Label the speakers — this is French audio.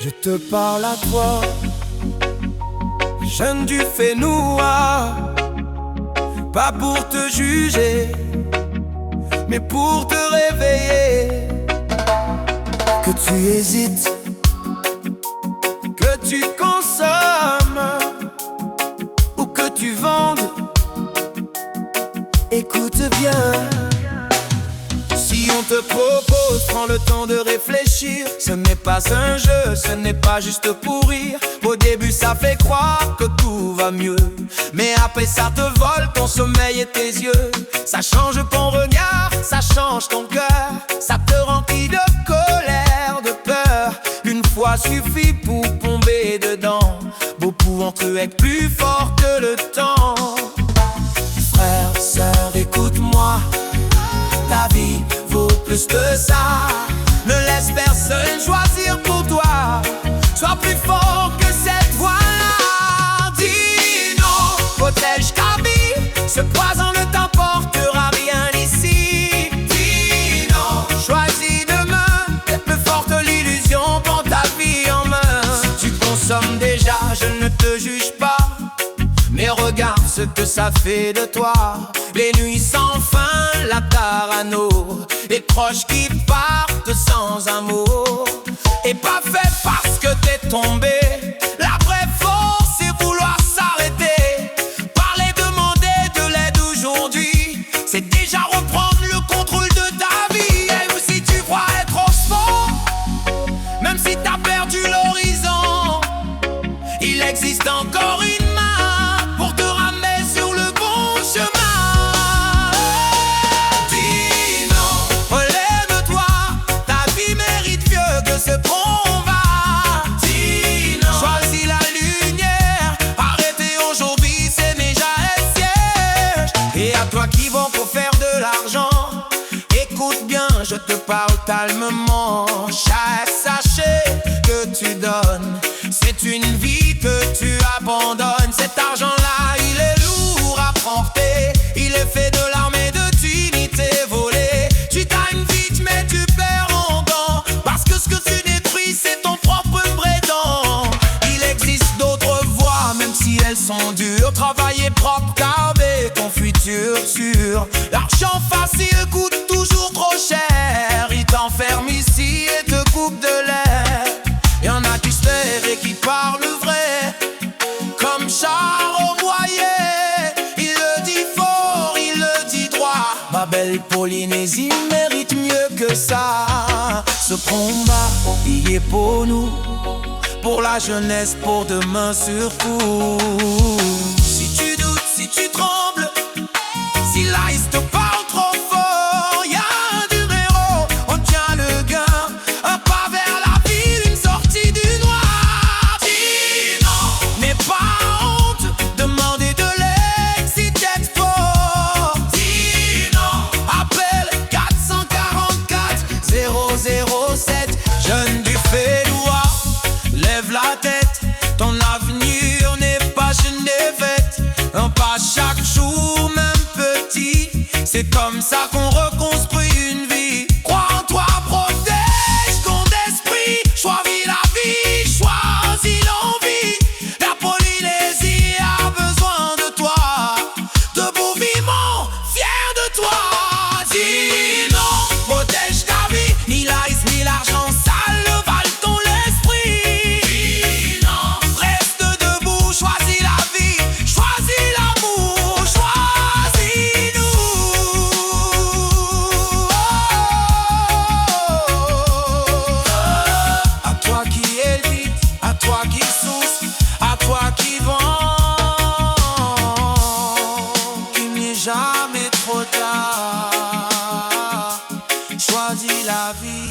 Speaker 1: Je te parle à toi, jeune du Fénois, pas pour te juger, mais pour te réveiller. Que tu hésites, que tu consommes ou que tu vendes, écoute bien. Si on te propose, prends le temps de réfléchir. Ce n'est pas un jeu, ce n'est pas juste pour rire. Au début ça fait croire que tout va mieux, mais après ça te vole ton sommeil et tes yeux. Ça change ton regard, ça change ton cœur, ça te remplit de colère, de peur. Une fois suffit pour tomber dedans. Beaucoup entre eux être plus fort que le temps. Frère, sœur, écoute-moi, ta vie vaut plus que ça. Ne laisse personne choisir pour toi. Sois plus fort que cette voix-là. Dis non, protège ta vie. Ce poison ne t'apportera rien ici. Dis non, choisis demain. Être plus forte, l'illusion, prends ta vie en main. Si tu consommes déjà, je ne te juge pas, mais regarde ce que ça fait de toi. Les nuits sans fin, la tarano, les proches qui partent sans amour. Et pas fait parce que t'es tombé. La vraie force c'est vouloir s'arrêter. Parler, demander de l'aide aujourd'hui, c'est déjà reprendre le contrôle de ta vie. Et si tu crois être au fond, même si t'as perdu l'horizon, il existe encore une main pour te ramener sur le bon chemin. Dis non, relève-toi, ta vie mérite mieux que ce combat. Dis non, choisis la lumière, arrêtez aujourd'hui, c'est déjà un siège. Et à toi qui vont pour faire de l'argent, écoute bien, je te parle calmement. Chaque sachet que tu donnes, c'est une vie que tu abandonnes. Cet argent-là, il est lourd à porter. Il est fait de larmes et de dignité volée. Tu gagnes vite mais tu perds longtemps, parce que ce que tu détruis c'est ton propre prétend. Il existe d'autres voies, même si elles sont dures. Travailler propre, garder ton futur sûr. L'argent facile coûte toujours trop cher. Il t'enferme ici et te coupe de l'air. Y'en a qui se taisent et qui parlent vrai, comme Charles Boyer. Il le dit fort, il le dit droit. Ma belle Polynésie mérite mieux que ça. Ce combat, il est pour nous, pour la jeunesse, pour demain surtout. Si tu doutes, si tu trembles, si l'Ice te parle trop fort, y'a un numéro, on tient le gain. Un pas vers la ville, une sortie du noir. Dis non, n'aie pas honte, demandez de l'aide si t'es fort. Dis non, appelle 444 007. Jeune du Fénois, lève la tête, ton avenir n'est pas Genève. Un pas chaque jour, même petit, c'est comme ça qu'on reconstruit une vie. Crois en toi, protège ton esprit, choisis la vie, choisis l'envie. La Polynésie a besoin de toi, de beaux vivants, fiers de toi. Dis non, protège ta vie, ni l'Ice ni l'argent, ça le valent ton esprit. Dis non, reste debout, choisis la vie, choisis l'amour, choisis-nous. À toi qui hésite, à toi qui souffre, à toi qui vend, il n'est jamais trop tard. Choisis la vie.